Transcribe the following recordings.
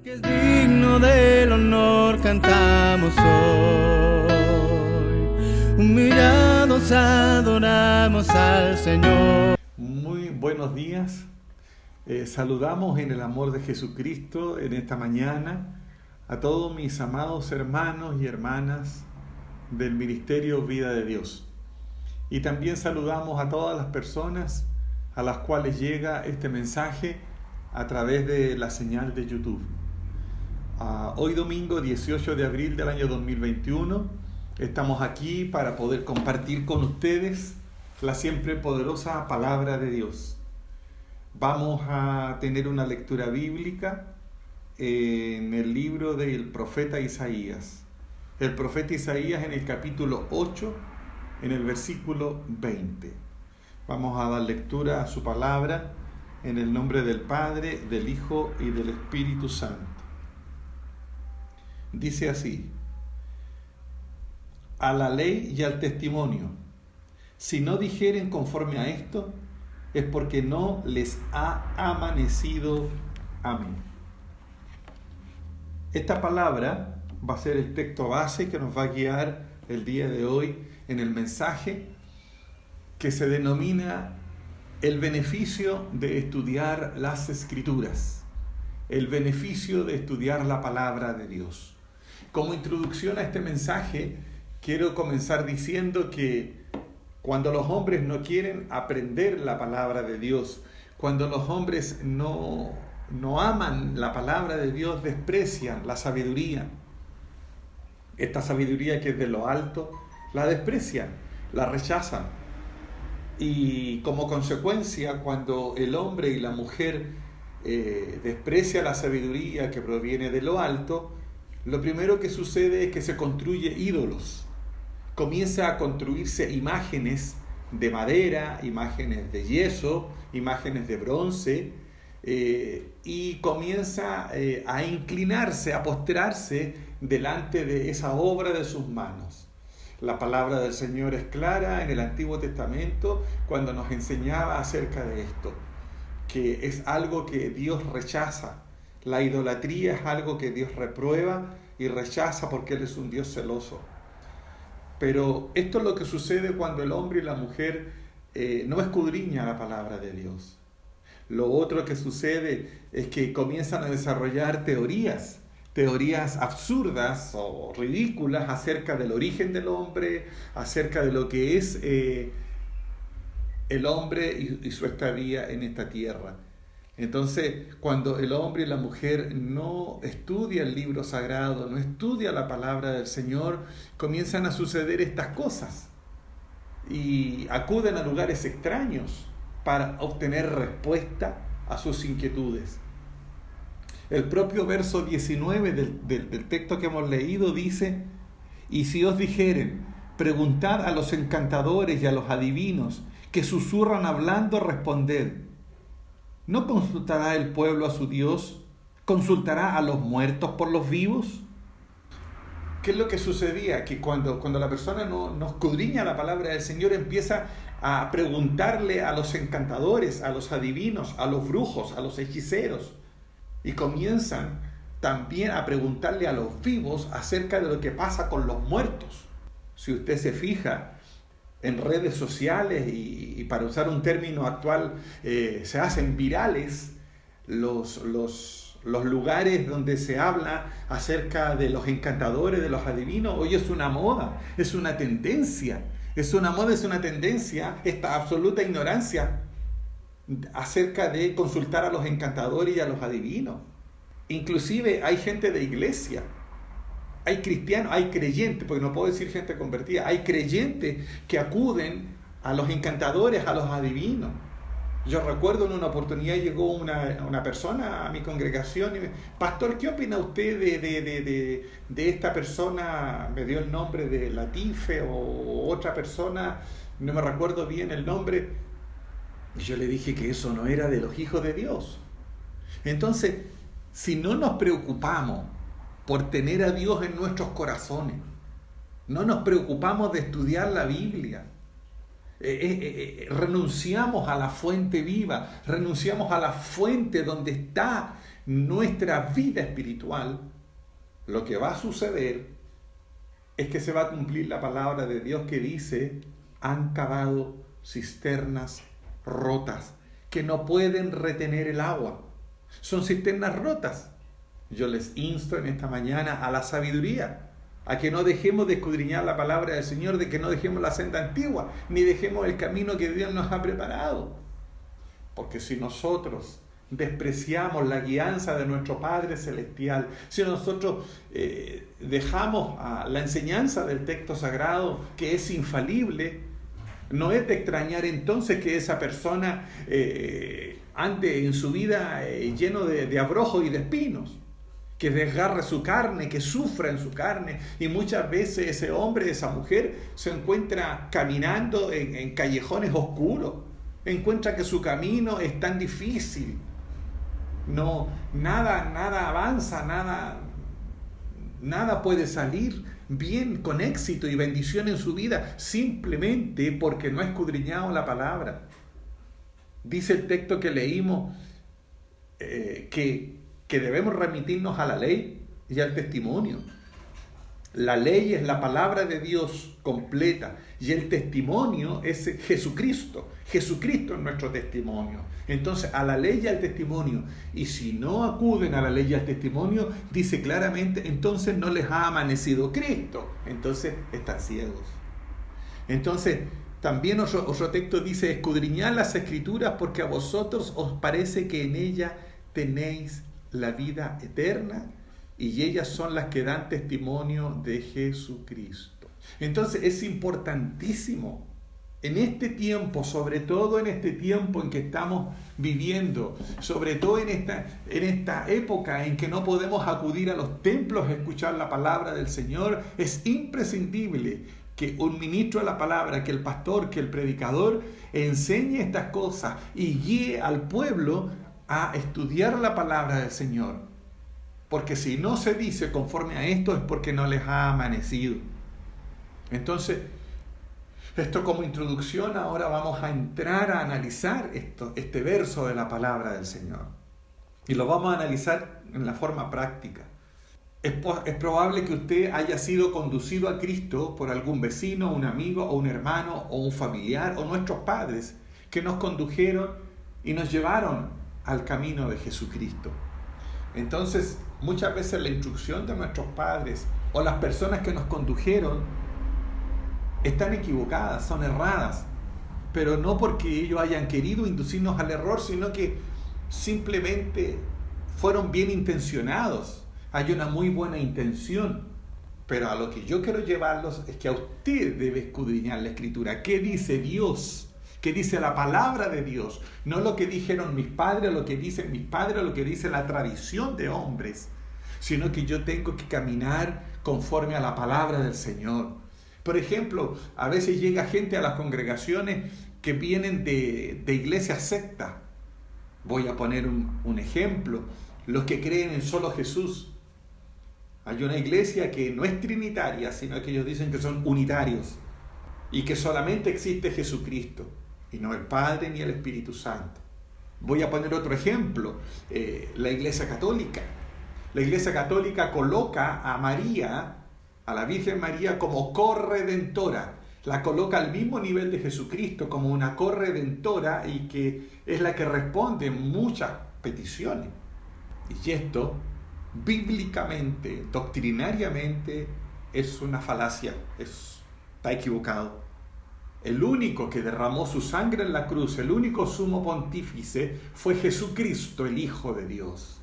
Que es digno del honor, cantamos hoy. Humillados adoramos al Señor. Muy buenos días. Saludamos en el amor de Jesucristo en esta mañana a todos mis amados hermanos y hermanas del Ministerio Vida de Dios. Y también saludamos a todas las personas a las cuales llega este mensaje a través de la señal de YouTube. Hoy domingo 18 de abril del año 2021 estamos aquí para poder compartir con ustedes la siempre poderosa palabra de Dios. Vamos a tener una lectura bíblica en el libro del profeta Isaías. El profeta Isaías en el capítulo 8, en el versículo 20. Vamos a dar lectura a su palabra en el nombre del Padre, del Hijo y del Espíritu Santo. Dice así: a la ley y al testimonio, si no dijeren conforme a esto, es porque no les ha amanecido a mí. Esta palabra va a ser el texto base que nos va a guiar el día de hoy en el mensaje que se denomina el beneficio de estudiar las Escrituras, el beneficio de estudiar la palabra de Dios. Como introducción a este mensaje, quiero comenzar diciendo que cuando los hombres no quieren aprender la palabra de Dios, cuando los hombres no aman la palabra de Dios, desprecian la sabiduría. Esta sabiduría que es de lo alto, la desprecian, la rechazan. Y como consecuencia, cuando el hombre y la mujer desprecia la sabiduría que proviene de lo alto, lo primero que sucede es que se construye ídolos. Comienza a construirse imágenes de madera, imágenes de yeso, imágenes de bronce, y comienza a inclinarse, a postrarse delante de esa obra de sus manos. La palabra del Señor es clara en el Antiguo Testamento cuando nos enseñaba acerca de esto, que es algo que Dios rechaza. La idolatría es algo que Dios reprueba y rechaza porque Él es un Dios celoso. Pero esto es lo que sucede cuando el hombre y la mujer no escudriñan la palabra de Dios. Lo otro que sucede es que comienzan a desarrollar teorías absurdas o ridículas acerca del origen del hombre, acerca de lo que es el hombre y su estadía en esta tierra. Entonces, cuando el hombre y la mujer no estudian el libro sagrado, no estudian la palabra del Señor, comienzan a suceder estas cosas y acuden a lugares extraños para obtener respuesta a sus inquietudes. El propio verso 19 del texto que hemos leído dice: y si os dijeren, preguntad a los encantadores y a los adivinos, que susurran hablando, responded, ¿no consultará el pueblo a su Dios? ¿Consultará a los muertos por los vivos? ¿Qué es lo que sucedía? Que cuando la persona no escudriña la palabra del Señor, empieza a preguntarle a los encantadores, a los adivinos, a los brujos, a los hechiceros. Y comienzan también a preguntarle a los vivos acerca de lo que pasa con los muertos. Si usted se fija en redes sociales y para usar un término actual, se hacen virales los lugares donde se habla acerca de los encantadores, de los adivinos. Hoy es una moda, es una tendencia. Es una moda, es una tendencia, esta absoluta ignorancia acerca de consultar a los encantadores y a los adivinos. Inclusive hay gente de iglesia, hay cristianos, hay creyentes, porque no puedo decir gente convertida, hay creyentes que acuden a los encantadores, a los adivinos. Yo recuerdo en una oportunidad llegó una persona a mi congregación y me: pastor, ¿qué opina usted de esta persona? Me dio el nombre de Latife o otra persona, no me recuerdo bien el nombre. Y yo le dije que eso no era de los hijos de Dios. Entonces, si no nos preocupamos por tener a Dios en nuestros corazones, no nos preocupamos de estudiar la Biblia, renunciamos a la fuente viva, renunciamos a la fuente donde está nuestra vida espiritual, lo que va a suceder es que se va a cumplir la palabra de Dios que dice: han cavado cisternas rotas que no pueden retener el agua. Son cisternas rotas. Yo les insto en esta mañana a la sabiduría, a que no dejemos de escudriñar la palabra del Señor, de que no dejemos la senda antigua, ni dejemos el camino que Dios nos ha preparado. Porque si nosotros despreciamos la guianza de nuestro Padre Celestial, si nosotros dejamos la enseñanza del texto sagrado, que es infalible, no es de extrañar entonces que esa persona ande en su vida lleno de abrojos y de espinos, que desgarre su carne, que sufra en su carne, y muchas veces ese hombre, esa mujer, se encuentra caminando en callejones oscuros, encuentra que su camino es tan difícil, nada avanza, nada puede salir bien, con éxito y bendición en su vida, simplemente porque no ha escudriñado la palabra. Dice el texto que leímos que debemos remitirnos a la ley y al testimonio. La ley es la palabra de Dios completa y el testimonio es Jesucristo. Jesucristo es nuestro testimonio. Entonces, a la ley y al testimonio. Y si no acuden a la ley y al testimonio, dice claramente, entonces no les ha amanecido Cristo. Entonces, están ciegos. Entonces, también otro texto dice: escudriñad las Escrituras porque a vosotros os parece que en ellas tenéis la vida eterna, y ellas son las que dan testimonio de Jesucristo. Entonces es importantísimo en este tiempo, sobre todo en este tiempo en que estamos viviendo, sobre todo en esta época en que no podemos acudir a los templos a escuchar la palabra del Señor, es imprescindible que un ministro de la palabra, que el pastor, que el predicador enseñe estas cosas y guíe al pueblo a estudiar la palabra del Señor. Porque si no se dice conforme a esto es porque no les ha amanecido. Entonces, esto como introducción, ahora vamos a entrar a analizar este verso de la palabra del Señor. Y lo vamos a analizar en la forma práctica. Es probable que usted haya sido conducido a Cristo por algún vecino, un amigo, o un hermano, o un familiar, o nuestros padres, que nos condujeron y nos llevaron al camino de Jesucristo. Entonces, muchas veces la instrucción de nuestros padres o las personas que nos condujeron están equivocadas, son erradas, pero no porque ellos hayan querido inducirnos al error, sino que simplemente fueron bien intencionados. Hay una muy buena intención, pero a lo que yo quiero llevarlos es que a usted debe escudriñar la Escritura. ¿Qué dice Dios? ¿Qué dice la palabra de Dios? No lo que dijeron mis padres, lo que dicen mis padres, lo que dice la tradición de hombres, sino que yo tengo que caminar conforme a la palabra del Señor. Por ejemplo, a veces llega gente a las congregaciones que vienen de iglesias sectas. Voy a poner un ejemplo. Los que creen en solo Jesús. Hay una iglesia que no es trinitaria, sino que ellos dicen que son unitarios y que solamente existe Jesucristo y no el Padre ni el Espíritu Santo. Voy a poner otro ejemplo, la Iglesia Católica. La Iglesia Católica coloca a María, a la Virgen María, como corredentora. La coloca al mismo nivel de Jesucristo, como una corredentora, y que es la que responde muchas peticiones. Y esto, bíblicamente, doctrinariamente, es una falacia, está equivocado. El único que derramó su sangre en la cruz, el único sumo pontífice, fue Jesucristo, el Hijo de Dios.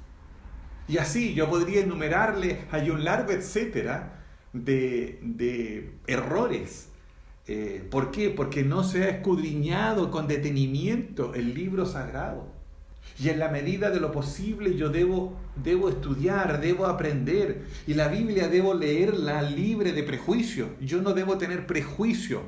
Y así yo podría enumerarle, hay un largo etcétera de errores. ¿Por qué? Porque no se ha escudriñado con detenimiento el libro sagrado. Y en la medida de lo posible yo debo estudiar, debo aprender. Y la Biblia debo leerla libre de prejuicio. Yo no debo tener prejuicio.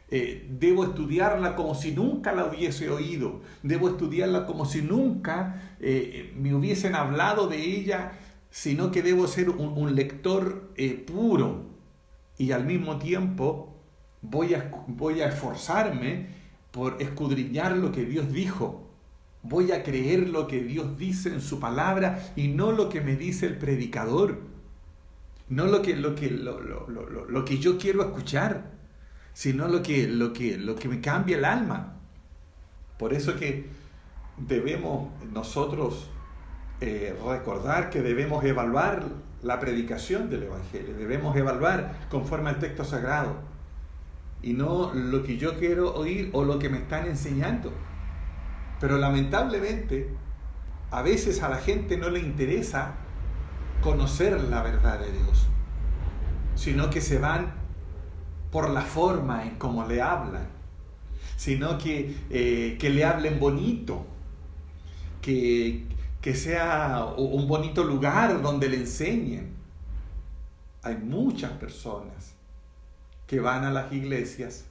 Debo estudiarla como si nunca la hubiese oído. Debo estudiarla como si nunca me hubiesen hablado de ella, sino que debo ser un lector puro. Y al mismo tiempo voy a esforzarme por escudriñar lo que Dios dijo. Voy a creer lo que Dios dice en su palabra y no lo que me dice el predicador. No lo que yo quiero escuchar, sino lo que me cambia el alma. Por eso que debemos nosotros recordar que debemos evaluar la predicación del Evangelio. Debemos evaluar conforme al texto sagrado. Y no lo que yo quiero oír o lo que me están enseñando. Pero lamentablemente, a veces a la gente no le interesa conocer la verdad de Dios, sino que se van por la forma en cómo le hablan, sino que le hablen bonito, que sea un bonito lugar donde le enseñen. Hay muchas personas que van a las iglesias,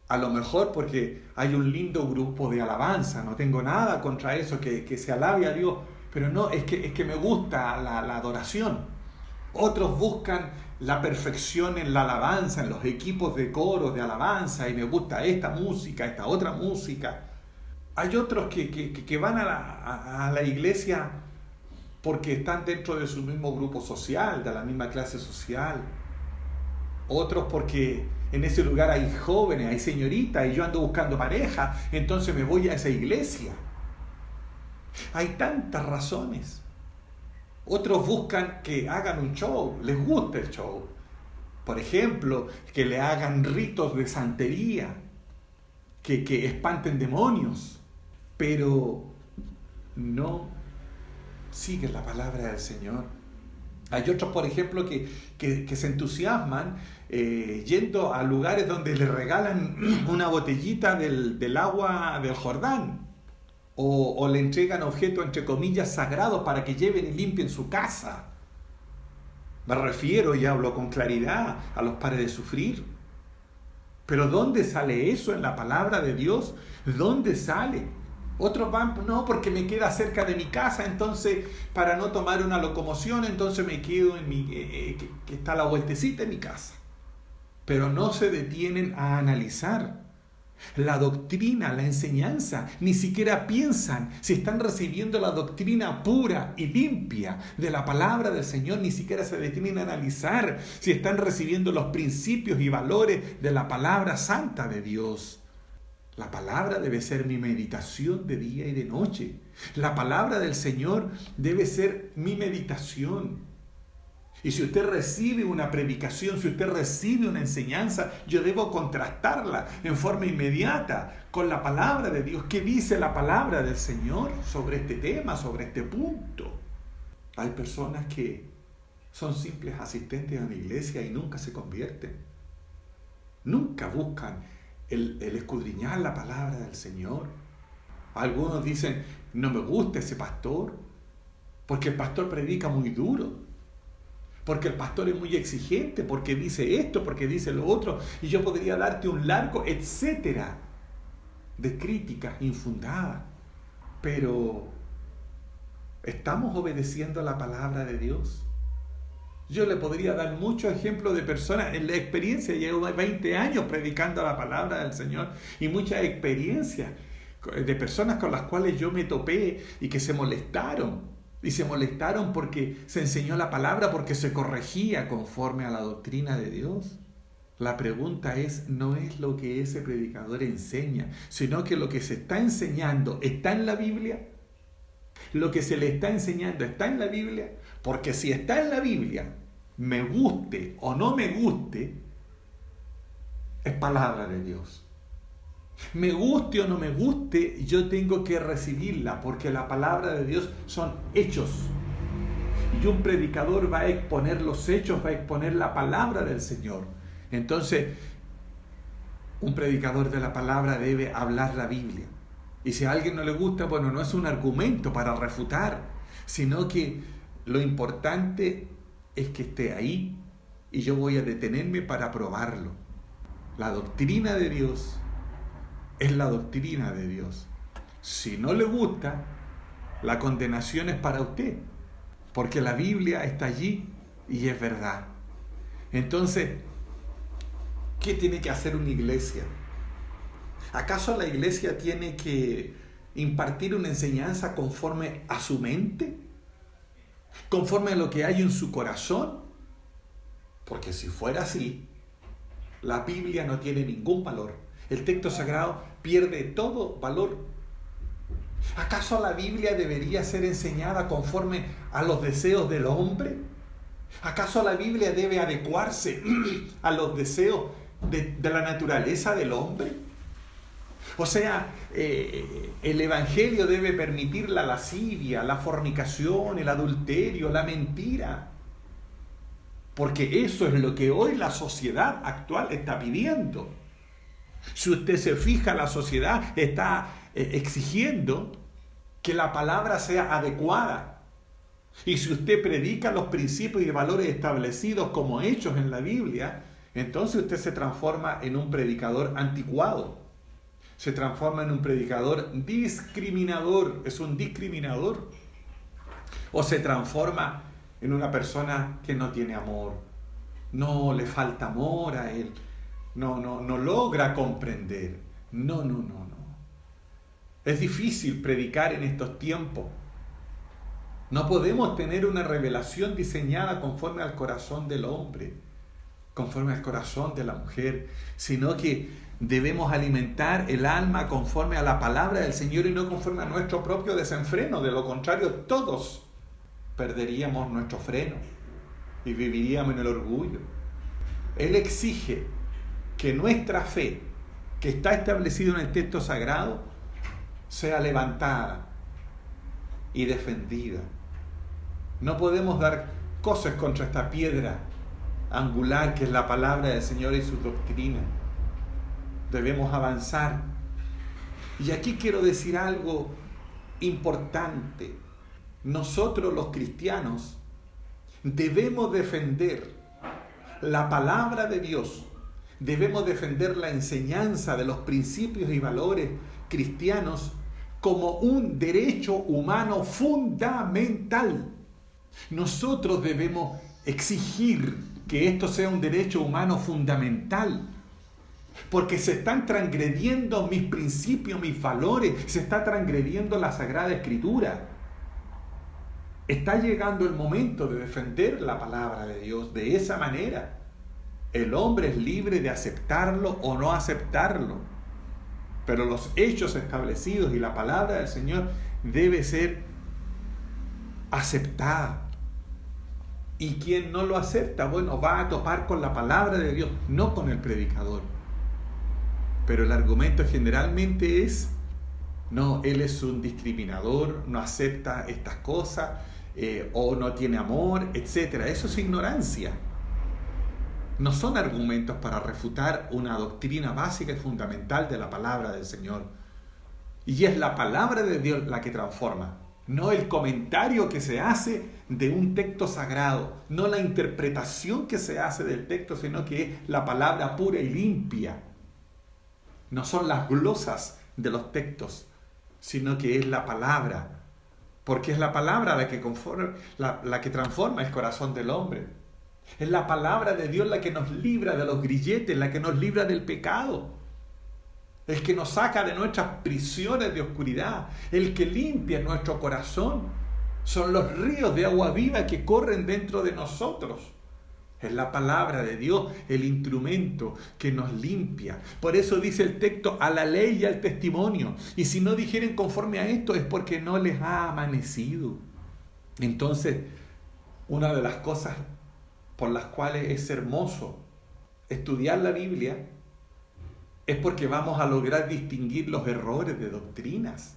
a lo mejor porque hay un lindo grupo de alabanza, no tengo nada contra eso, que se alabe a Dios, pero no, es que me gusta la adoración. Otros buscan la perfección en la alabanza, en los equipos de coros de alabanza, y me gusta esta música, esta otra música. Hay otros que van a la iglesia porque están dentro de su mismo grupo social, de la misma clase social. Otros porque en ese lugar hay jóvenes, hay señoritas, y yo ando buscando pareja, entonces me voy a esa iglesia. Hay tantas razones. Otros buscan que hagan un show, les gusta el show. Por ejemplo, que le hagan ritos de santería, que espanten demonios, pero no siguen la palabra del Señor. Hay otros, por ejemplo, que se entusiasman yendo a lugares donde le regalan una botellita del agua del Jordán, o le entregan objetos, entre comillas, sagrados para que lleven y limpien su casa. Me refiero, y hablo con claridad, a los pares de sufrir. Pero ¿dónde sale eso en la palabra de Dios? ¿Dónde sale? Otros van, no, porque me queda cerca de mi casa, entonces para no tomar una locomoción, entonces me quedo en que está a la vueltecita en mi casa. Pero no se detienen a analizar la doctrina, la enseñanza, ni siquiera piensan si están recibiendo la doctrina pura y limpia de la palabra del Señor, ni siquiera se detienen a analizar si están recibiendo los principios y valores de la palabra santa de Dios. La palabra debe ser mi meditación de día y de noche. La palabra del Señor debe ser mi meditación. Y si usted recibe una predicación, si usted recibe una enseñanza, yo debo contrastarla en forma inmediata con la palabra de Dios. ¿Qué dice la palabra del Señor sobre este tema, sobre este punto? Hay personas que son simples asistentes a la iglesia y nunca se convierten. Nunca buscan el escudriñar la palabra del Señor. Algunos dicen, no me gusta ese pastor, porque el pastor predica muy duro, porque el pastor es muy exigente, porque dice esto, porque dice lo otro, y yo podría darte un largo etcétera de críticas infundadas. Pero ¿estamos obedeciendo a la palabra de Dios? Yo le podría dar muchos ejemplos de personas en la experiencia. Llevo 20 años predicando la palabra del Señor y muchas experiencias de personas con las cuales yo me topé y que se molestaron. Y se molestaron porque se enseñó la palabra, porque se corregía conforme a la doctrina de Dios. La pregunta no es lo que ese predicador enseña, sino que lo que se está enseñando está en la Biblia. Lo que se le está enseñando está en la Biblia, porque si está en la Biblia, me guste o no me guste, es palabra de Dios. Me guste o no me guste, yo tengo que recibirla, porque la palabra de Dios son hechos. Y un predicador va a exponer los hechos, va a exponer la palabra del Señor. Entonces, un predicador de la palabra debe hablar la Biblia. Y si a alguien no le gusta, bueno, no es un argumento para refutar, sino que lo importante es que esté ahí y yo voy a detenerme para probarlo. La doctrina de Dios es la doctrina de Dios. Si no le gusta, la condenación es para usted, porque la Biblia está allí y es verdad. Entonces, ¿qué tiene que hacer una iglesia? ¿Acaso la iglesia tiene que impartir una enseñanza conforme a su mente, conforme a lo que hay en su corazón? Porque si fuera así, la Biblia no tiene ningún valor. El texto sagrado pierde todo valor. ¿Acaso la Biblia debería ser enseñada conforme a los deseos del hombre? ¿Acaso la Biblia debe adecuarse a los deseos de la naturaleza del hombre? O sea, el Evangelio debe permitir la lascivia, la fornicación, el adulterio, la mentira. Porque eso es lo que hoy la sociedad actual está pidiendo. Si usted se fija, la sociedad está exigiendo que la palabra sea adecuada. Y si usted predica los principios y valores establecidos como hechos en la Biblia, entonces usted se transforma en un predicador anticuado. Se transforma en un predicador discriminador. Es un discriminador. O se transforma en una persona que no tiene amor. No le falta amor a él. No logra comprender. No. Es difícil predicar en estos tiempos. No podemos tener una revelación diseñada conforme al corazón del hombre, conforme al corazón de la mujer, sino que debemos alimentar el alma conforme a la palabra del Señor y no conforme a nuestro propio desenfreno. De lo contrario, todos perderíamos nuestro freno y viviríamos en el orgullo. Él exige que nuestra fe, que está establecida en el texto sagrado, sea levantada y defendida. No podemos dar cosas contra esta piedra angular que es la palabra del Señor y su doctrina. Debemos avanzar. Y aquí quiero decir algo importante. Nosotros los cristianos debemos defender la palabra de Dios. Debemos defender la enseñanza de los principios y valores cristianos como un derecho humano fundamental. Nosotros debemos exigir que esto sea un derecho humano fundamental, porque se están transgrediendo mis principios, mis valores, se está transgrediendo la Sagrada Escritura. Está llegando el momento de defender la palabra de Dios de esa manera. El hombre es libre de aceptarlo o no aceptarlo, pero los hechos establecidos y la palabra del Señor debe ser aceptada. Y quien no lo acepta, bueno, va a topar con la palabra de Dios, no con el predicador. Pero el argumento generalmente es, no, él es un discriminador, no acepta estas cosas, o no tiene amor, etc. Eso es ignorancia. No son argumentos para refutar una doctrina básica y fundamental de la palabra del Señor. Y es la palabra de Dios la que transforma, no el comentario que se hace de un texto sagrado, no la interpretación que se hace del texto, sino que es la palabra pura y limpia. No son las glosas de los textos, sino que es la palabra, porque es la palabra la que transforma el corazón del hombre. Es la palabra de Dios la que nos libra de los grilletes, la que nos libra del pecado, el que nos saca de nuestras prisiones de oscuridad, el que limpia nuestro corazón. Son los ríos de agua viva que corren dentro de nosotros. Es la palabra de Dios el instrumento que nos limpia. Por eso dice el texto, a la ley y al testimonio. Y si no dijeren conforme a esto es porque no les ha amanecido. Entonces, una de las cosas por las cuales es hermoso estudiar la Biblia es porque vamos a lograr distinguir los errores de doctrinas.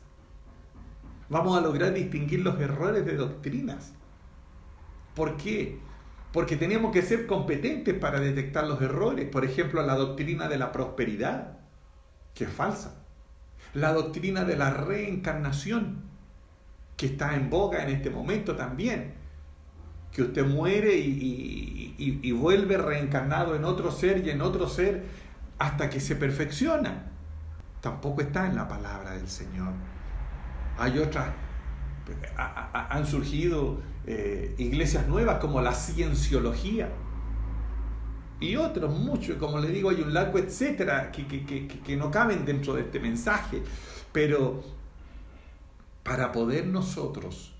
Vamos a lograr distinguir los errores de doctrinas. ¿Por qué? Porque tenemos que ser competentes para detectar los errores. Por ejemplo, la doctrina de la prosperidad, que es falsa. La doctrina de la reencarnación, que está en boga en este momento también. Que usted muere y vuelve reencarnado en otro ser y en otro ser hasta que se perfecciona. Tampoco está en la palabra del Señor. Hay otras, han surgido iglesias nuevas como la cienciología y otros muchos, como le digo, hay un largo etcétera que no caben dentro de este mensaje, pero Para poder nosotros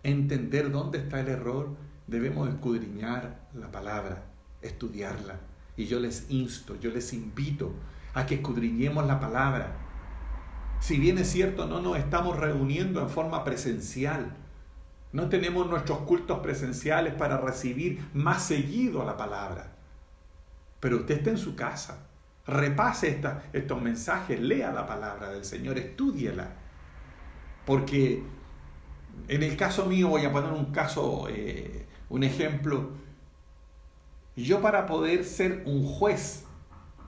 entender dónde está el error, debemos escudriñar la palabra, estudiarla. Y yo les insto, yo les invito a que escudriñemos la palabra. Si bien es cierto, no nos estamos reuniendo en forma presencial, no tenemos nuestros cultos presenciales para recibir más seguido la palabra, pero usted está en su casa, repase estos mensajes, lea la palabra del Señor, estúdiela. Porque en el caso mío, voy a poner un ejemplo. Yo, para poder ser un juez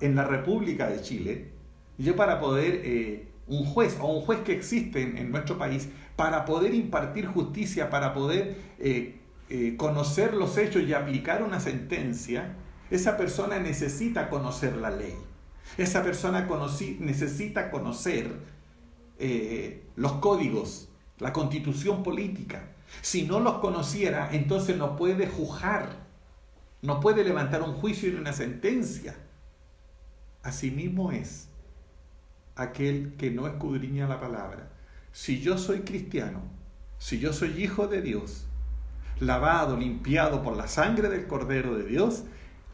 en la República de Chile, yo para poder, un juez que existe en nuestro país, para poder impartir justicia, para poder conocer los hechos y aplicar una sentencia, esa persona necesita conocer la ley. Esa persona necesita conocer los códigos, la constitución política. Si no los conociera, entonces no puede juzgar, no puede levantar un juicio ni una sentencia. Asimismo es aquel que no escudriña la palabra. Si yo soy cristiano, si yo soy hijo de Dios, lavado, limpiado por la sangre del Cordero de Dios,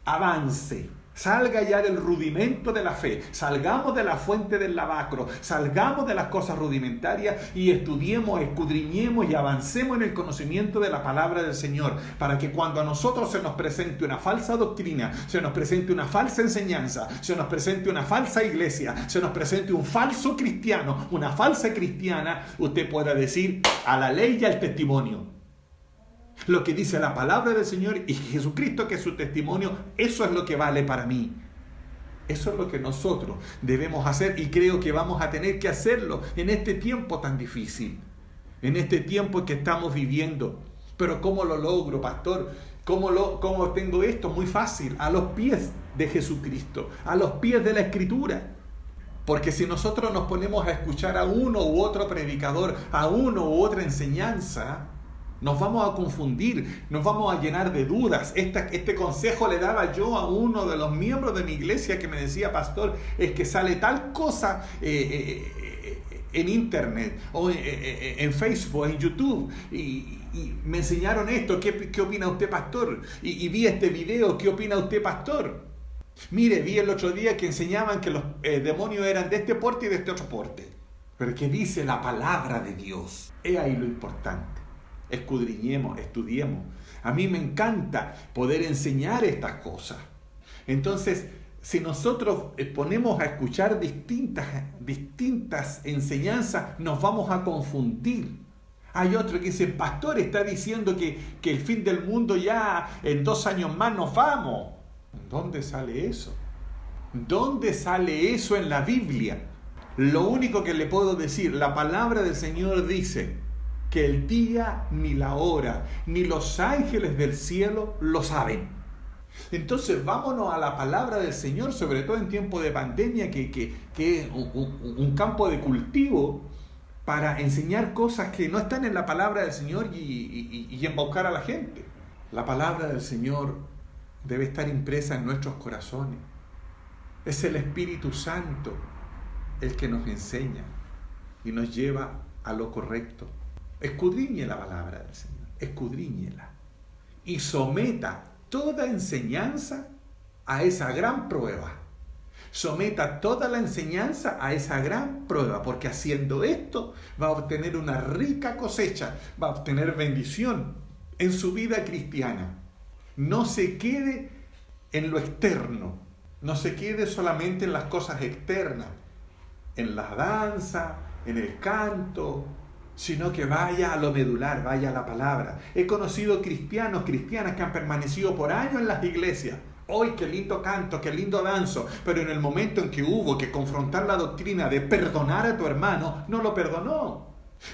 avance. Salga ya del rudimento de la fe, salgamos de la fuente del lavacro, salgamos de las cosas rudimentarias y estudiemos, escudriñemos y avancemos en el conocimiento de la palabra del Señor, para que cuando a nosotros se nos presente una falsa doctrina, se nos presente una falsa enseñanza, se nos presente una falsa iglesia, se nos presente un falso cristiano, una falsa cristiana, usted pueda decir: a la ley y al testimonio. Lo que dice la palabra del Señor y Jesucristo, que es su testimonio, eso es lo que vale para mí. Eso es lo que nosotros debemos hacer, y creo que vamos a tener que hacerlo en este tiempo tan difícil, en este tiempo que estamos viviendo. Pero ¿cómo lo logro, pastor? ¿Cómo tengo esto? Muy fácil, a los pies de Jesucristo, a los pies de la Escritura. Porque si nosotros nos ponemos a escuchar a uno u otro predicador, a uno u otra enseñanza, nos vamos a confundir, nos vamos a llenar de dudas. Este consejo le daba yo a uno de los miembros de mi iglesia, que me decía: pastor, es que sale tal cosa en internet, o en Facebook, en YouTube, y me enseñaron esto. ¿Qué opina usted, pastor? Y vi este video, ¿qué opina usted, pastor? Mire, vi el otro día que enseñaban que los demonios eran de este porte y de este otro porte. Pero ¿qué dice la palabra de Dios? Es ahí lo importante. Escudriñemos, estudiemos. A mí me encanta poder enseñar estas cosas. Entonces, si nosotros ponemos a escuchar distintas enseñanzas, nos vamos a confundir. Hay otro que dice: pastor, está diciendo que el fin del mundo ya en 2 años más nos vamos. ¿Dónde sale eso? ¿Dónde sale eso en la Biblia? Lo único que le puedo decir, la palabra del Señor dice que el día, ni la hora, ni los ángeles del cielo lo saben. Entonces vámonos a la palabra del Señor, sobre todo en tiempo de pandemia, que es un campo de cultivo para enseñar cosas que no están en la palabra del Señor y embaucar a la gente. La palabra del Señor debe estar impresa en nuestros corazones. Es el Espíritu Santo el que nos enseña y nos lleva a lo correcto. Escudriñe la palabra del Señor, escudriñela, y someta toda enseñanza a esa gran prueba. Someta toda la enseñanza a esa gran prueba, porque haciendo esto va a obtener una rica cosecha, va a obtener bendición en su vida cristiana. No se quede en lo externo, no se quede solamente en las cosas externas, en la danza, en el canto, sino que vaya a lo medular, vaya a la palabra. He conocido cristianas que han permanecido por años en las iglesias. ¡Hoy qué lindo canto, qué lindo danzo! Pero en el momento en que hubo que confrontar la doctrina de perdonar a tu hermano, no lo perdonó.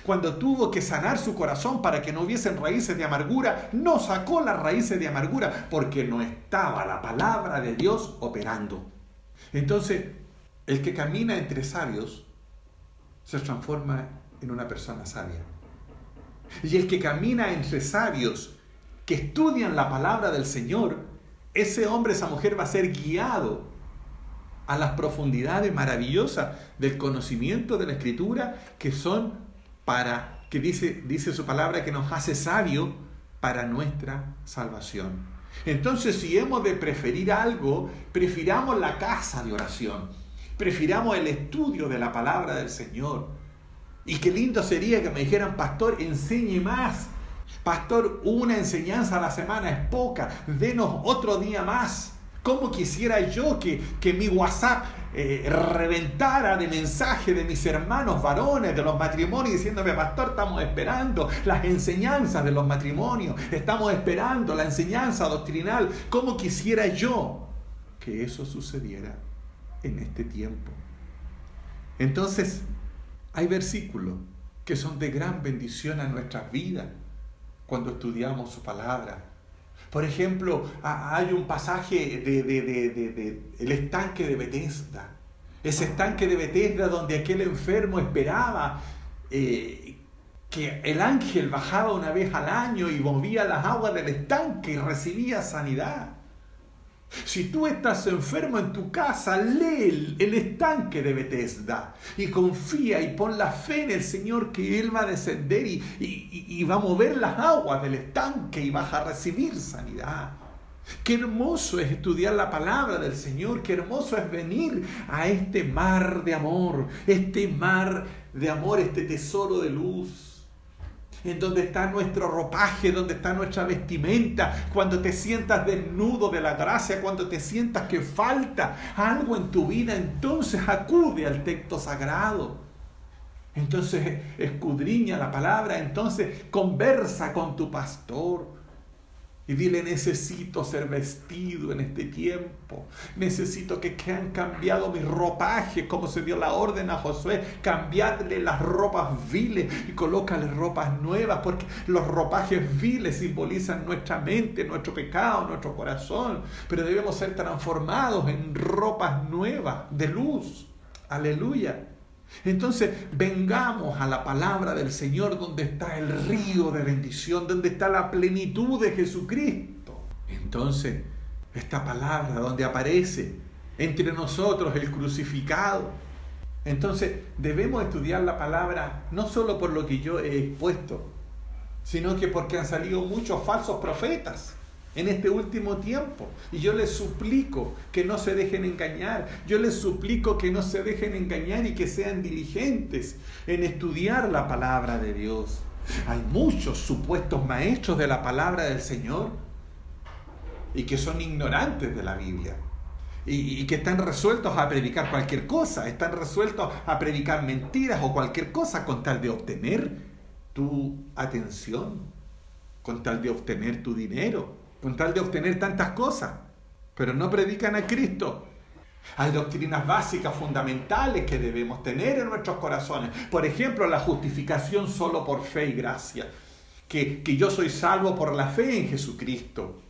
Cuando tuvo que sanar su corazón para que no hubiesen raíces de amargura, no sacó las raíces de amargura, porque no estaba la palabra de Dios operando. Entonces, el que camina entre sabios se transforma en una persona sabia. Y el que camina entre sabios que estudian la palabra del Señor, ese hombre, esa mujer va a ser guiado a las profundidades maravillosas del conocimiento de la Escritura, que son que dice su palabra que nos hace sabios para nuestra salvación. Entonces, si hemos de preferir algo, prefiramos la casa de oración, prefiramos el estudio de la palabra del Señor. Y qué lindo sería que me dijeran: pastor, enseñe más. Pastor, una enseñanza a la semana es poca, denos otro día más. ¿Cómo quisiera yo que mi WhatsApp reventara de mensaje de mis hermanos varones de los matrimonios diciéndome: pastor, estamos esperando las enseñanzas de los matrimonios, estamos esperando la enseñanza doctrinal? ¿Cómo quisiera yo que eso sucediera en este tiempo? Entonces, hay versículos que son de gran bendición a nuestras vidas cuando estudiamos su palabra. Por ejemplo, hay un pasaje de el estanque de Betesda. Ese estanque de Betesda donde aquel enfermo esperaba que el ángel bajaba una vez al año y movía las aguas del estanque y recibía sanidad. Si tú estás enfermo en tu casa, lee el estanque de Betesda y confía y pon la fe en el Señor que Él va a descender y va a mover las aguas del estanque y vas a recibir sanidad. Qué hermoso es estudiar la palabra del Señor, qué hermoso es venir a este mar de amor, este tesoro de luz, en donde está nuestro ropaje, donde está nuestra vestimenta. Cuando te sientas desnudo de la gracia, cuando te sientas que falta algo en tu vida, entonces acude al texto sagrado. Entonces escudriña la palabra, entonces conversa con tu pastor. Y dile: necesito ser vestido en este tiempo. Necesito que han cambiado mis ropajes, como se dio la orden a Josué. Cambiadle las ropas viles y colócale ropas nuevas, porque los ropajes viles simbolizan nuestra mente, nuestro pecado, nuestro corazón. Pero debemos ser transformados en ropas nuevas de luz. Aleluya. Entonces, vengamos a la palabra del Señor, donde está el río de bendición, donde está la plenitud de Jesucristo. Entonces, esta palabra donde aparece entre nosotros el crucificado. Entonces, debemos estudiar la palabra no solo por lo que yo he expuesto, sino que porque han salido muchos falsos profetas en este último tiempo. Y yo les suplico que no se dejen engañar. Yo les suplico que no se dejen engañar y que sean diligentes en estudiar la palabra de Dios. Hay muchos supuestos maestros de la palabra del Señor y que son ignorantes de la Biblia. Y que están resueltos a predicar cualquier cosa. Están resueltos a predicar mentiras o cualquier cosa con tal de obtener tu atención, con tal de obtener tu dinero, con tal de obtener tantas cosas, pero no predican a Cristo. Hay doctrinas básicas, fundamentales que debemos tener en nuestros corazones. Por ejemplo, la justificación solo por fe y gracia. Que yo soy salvo por la fe en Jesucristo.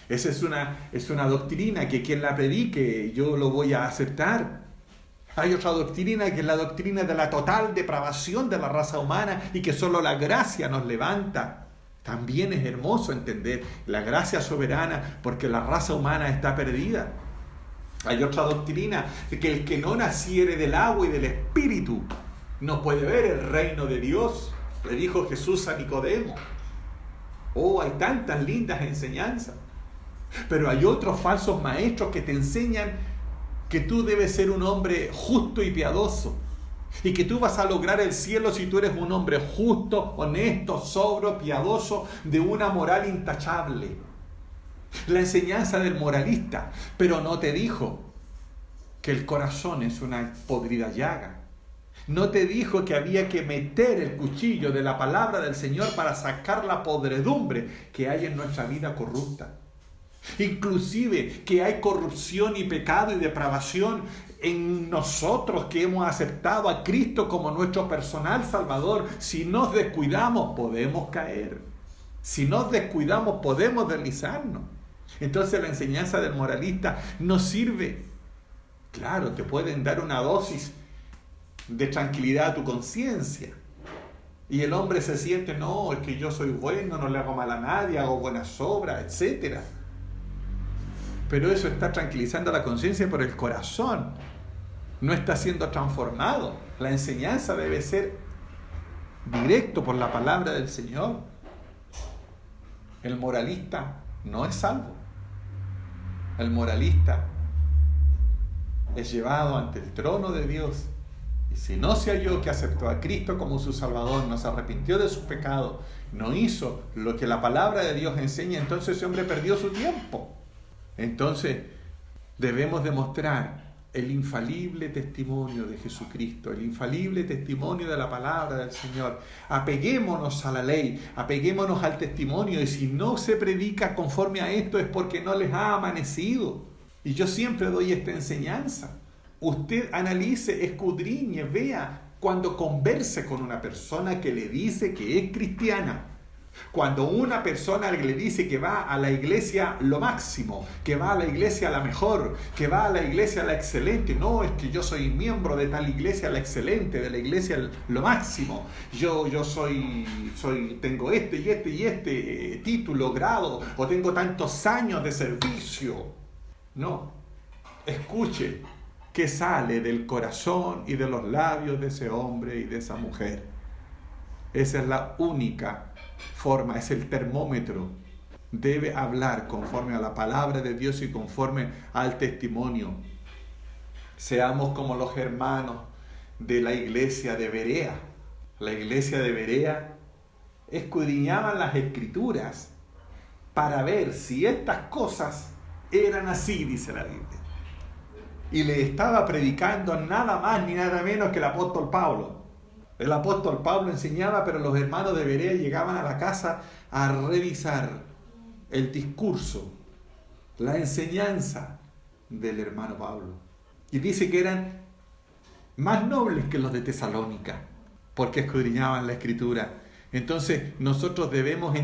Esa es una doctrina que quien la predique yo lo voy a aceptar. Hay otra doctrina que es la doctrina de la total depravación de la raza humana y que solo la gracia nos levanta. También es hermoso entender la gracia soberana porque la raza humana está perdida. Hay otra doctrina que el que no naciere del agua y del Espíritu no puede ver el reino de Dios. Le dijo Jesús a Nicodemo. Hay tantas lindas enseñanzas. Pero hay otros falsos maestros que te enseñan que tú debes ser un hombre justo y piadoso. Y que tú vas a lograr el cielo si tú eres un hombre justo, honesto, sobrio, piadoso, de una moral intachable. La enseñanza del moralista, pero no te dijo que el corazón es una podrida llaga. No te dijo que había que meter el cuchillo de la palabra del Señor para sacar la podredumbre que hay en nuestra vida corrupta. Inclusive que hay corrupción y pecado y depravación en nosotros que hemos aceptado a Cristo como nuestro personal Salvador. Si nos descuidamos podemos caer. Si nos descuidamos podemos deslizarnos. Entonces la enseñanza del moralista no sirve. Claro, te pueden dar una dosis de tranquilidad a tu conciencia. Y el hombre se siente, no, es que yo soy bueno, no le hago mal a nadie, hago buenas obras, etc. Pero eso está tranquilizando la conciencia, pero el corazón no está siendo transformado. La enseñanza debe ser directo por la palabra del Señor. El moralista no es salvo. El moralista es llevado ante el trono de Dios. Y si no se halló que aceptó a Cristo como su Salvador, no se arrepintió de sus pecados, no hizo lo que la palabra de Dios enseña, entonces ese hombre perdió su tiempo. Entonces debemos demostrar el infalible testimonio de Jesucristo, el infalible testimonio de la palabra del Señor. Apeguémonos a la ley, apeguémonos al testimonio, y si no se predica conforme a esto es porque no les ha amanecido. Y yo siempre doy esta enseñanza. Usted analice, escudriñe, vea cuando converse con una persona que le dice que es cristiana. Cuando una persona le dice que va a la iglesia lo máximo, que va a la iglesia la mejor, que va a la iglesia la excelente. No, es que yo soy miembro de tal iglesia la excelente, de la iglesia lo máximo. Yo tengo este título, grado, o tengo tantos años de servicio. No, escuche qué sale del corazón y de los labios de ese hombre y de esa mujer. Esa es la única forma, es el termómetro. Debe hablar conforme a la palabra de Dios y conforme al testimonio. Seamos como los hermanos de la iglesia de Berea. La iglesia de Berea escudriñaban las escrituras para ver si estas cosas eran así, dice la Biblia. Y le estaba predicando nada más ni nada menos que el apóstol Pablo. El apóstol Pablo enseñaba, pero los hermanos de Berea llegaban a la casa a revisar el discurso, la enseñanza del hermano Pablo. Y dice que eran más nobles que los de Tesalónica, porque escudriñaban la Escritura. Entonces nosotros debemos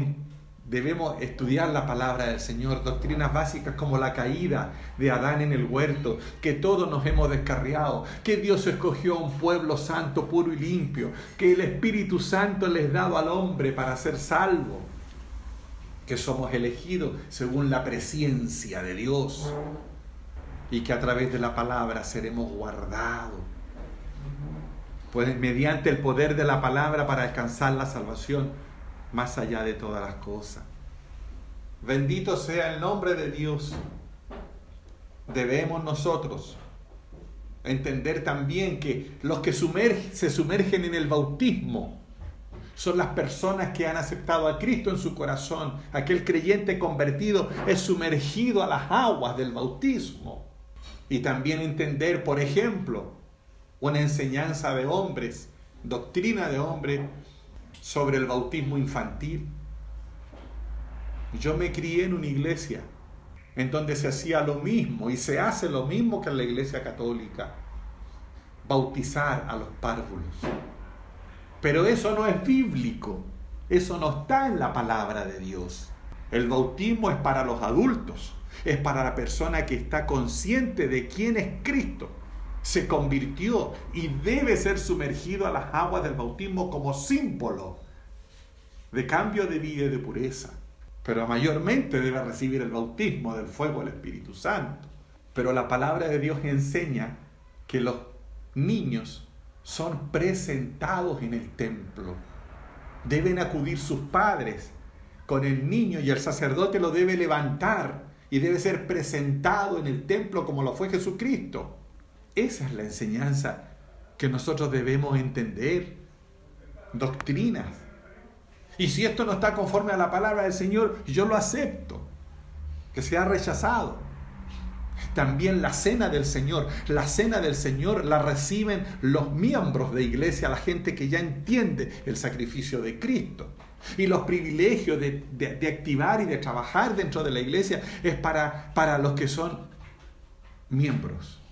estudiar la palabra del Señor, doctrinas básicas como la caída de Adán en el huerto, que todos nos hemos descarriado, que Dios escogió a un pueblo santo, puro y limpio, que el Espíritu Santo les dado al hombre para ser salvo, que somos elegidos según la presciencia de Dios y que a través de la palabra seremos guardados, pues mediante el poder de la palabra para alcanzar la salvación más allá de todas las cosas. Bendito sea el nombre de Dios. Debemos nosotros entender también que los que se sumergen en el bautismo son las personas que han aceptado a Cristo en su corazón. Aquel creyente convertido es sumergido a las aguas del bautismo. Y también entender, por ejemplo, una enseñanza de hombres, doctrina de hombres, sobre el bautismo infantil. Yo me crié en una iglesia en donde se hacía lo mismo y se hace lo mismo que en la iglesia católica, bautizar a los párvulos. Pero eso no es bíblico, eso no está en la palabra de Dios. El bautismo es para los adultos, es para la persona que está consciente de quién es Cristo, se convirtió y debe ser sumergido a las aguas del bautismo como símbolo de cambio de vida y de pureza. Pero mayormente debe recibir el bautismo del fuego del Espíritu Santo. Pero la palabra de Dios enseña que los niños son presentados en el templo. Deben acudir sus padres con el niño y el sacerdote lo debe levantar y debe ser presentado en el templo como lo fue Jesucristo. Esa es la enseñanza que nosotros debemos entender. Doctrinas. Y si esto no está conforme a la palabra del Señor, yo lo acepto, que sea rechazado. También la cena del Señor la reciben los miembros de iglesia, la gente que ya entiende el sacrificio de Cristo. Y los privilegios de activar y de trabajar dentro de la iglesia es para los que son miembros.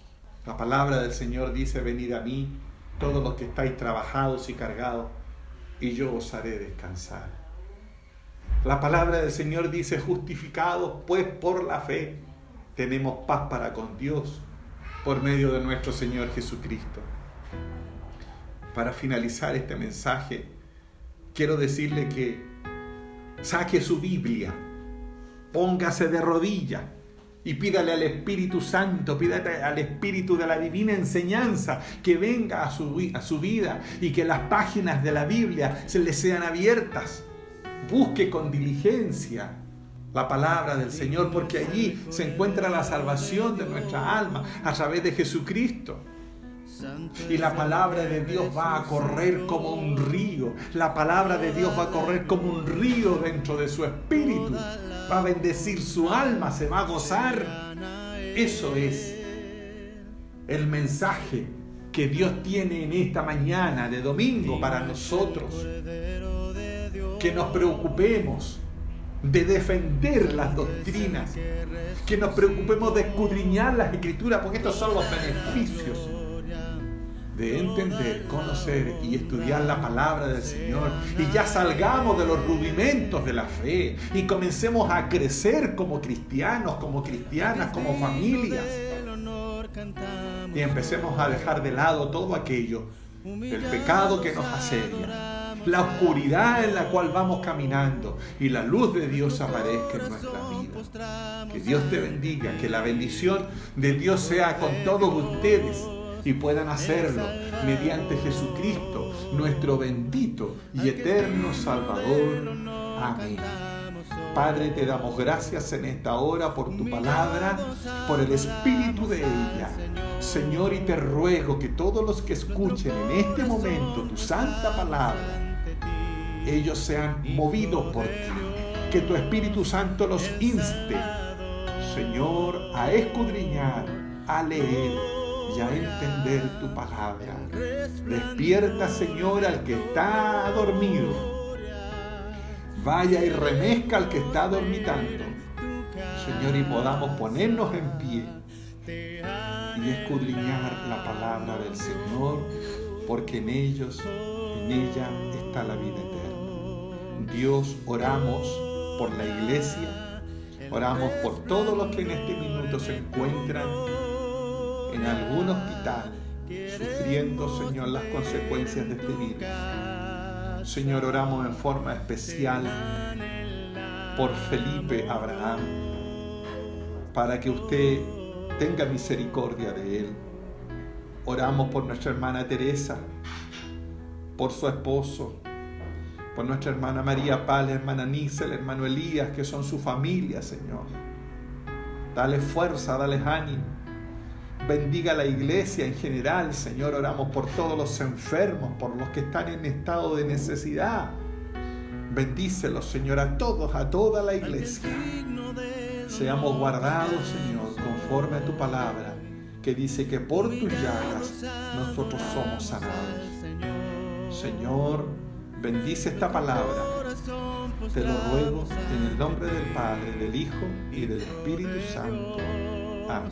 La palabra del Señor dice: venid a mí, todos los que estáis trabajados y cargados, y yo os haré descansar. La palabra del Señor dice: justificados pues por la fe, tenemos paz para con Dios por medio de nuestro Señor Jesucristo. Para finalizar este mensaje, quiero decirle que saque su Biblia, póngase de rodillas Y pídale al Espíritu Santo, pídale al Espíritu de la divina enseñanza que venga a su vida y que las páginas de la Biblia se le sean abiertas. Busque con diligencia la palabra del Señor, porque allí se encuentra la salvación de nuestra alma a través de Jesucristo. Y la palabra de Dios va a correr como un río. La palabra de Dios va a correr como un río dentro de su espíritu. Va a bendecir su alma, se va a gozar. Eso es el mensaje que Dios tiene en esta mañana de domingo para nosotros. Que nos preocupemos de defender las doctrinas, que nos preocupemos de escudriñar las Escrituras, porque estos son los beneficios de entender, conocer y estudiar la palabra del Señor, y ya salgamos de los rudimentos de la fe y comencemos a crecer como cristianos, como cristianas, como familias, y empecemos a dejar de lado todo aquello, el pecado que nos asedia, la oscuridad en la cual vamos caminando, y la luz de Dios aparezca en nuestra vida. Que Dios te bendiga, que la bendición de Dios sea con todos ustedes y puedan hacerlo mediante Jesucristo, nuestro bendito y eterno Salvador. Amén. Padre, te damos gracias en esta hora por tu palabra, por el espíritu de ella. Señor, y te ruego que todos los que escuchen en este momento tu santa palabra, ellos sean movidos por ti. Que tu Espíritu Santo los inste, Señor, a escudriñar, a leer y a entender tu palabra. Despierta, Señor, al que está dormido. Vaya y remezca al que está dormitando, Señor, y podamos ponernos en pie y escudriñar la palabra del Señor, porque en ella está la vida eterna. Dios, oramos por la iglesia, oramos por todos los que en este minuto se encuentran en algún hospital, sufriendo, Señor, las consecuencias de este virus. Señor, oramos en forma especial por Felipe Abraham, para que usted tenga misericordia de él. Oramos por nuestra hermana Teresa, por su esposo, por nuestra hermana María Paz, la hermana Nízar, el hermano Elías, que son su familia, Señor. Dale fuerza, dale ánimo. Bendiga la iglesia en general, Señor. Oramos por todos los enfermos, por los que están en estado de necesidad. Bendícelos, Señor, a todos, a toda la iglesia. Seamos guardados, Señor, conforme a tu palabra, que dice que por tus llagas nosotros somos sanados. Señor, bendice esta palabra. Te lo ruego en el nombre del Padre, del Hijo y del Espíritu Santo. Amén.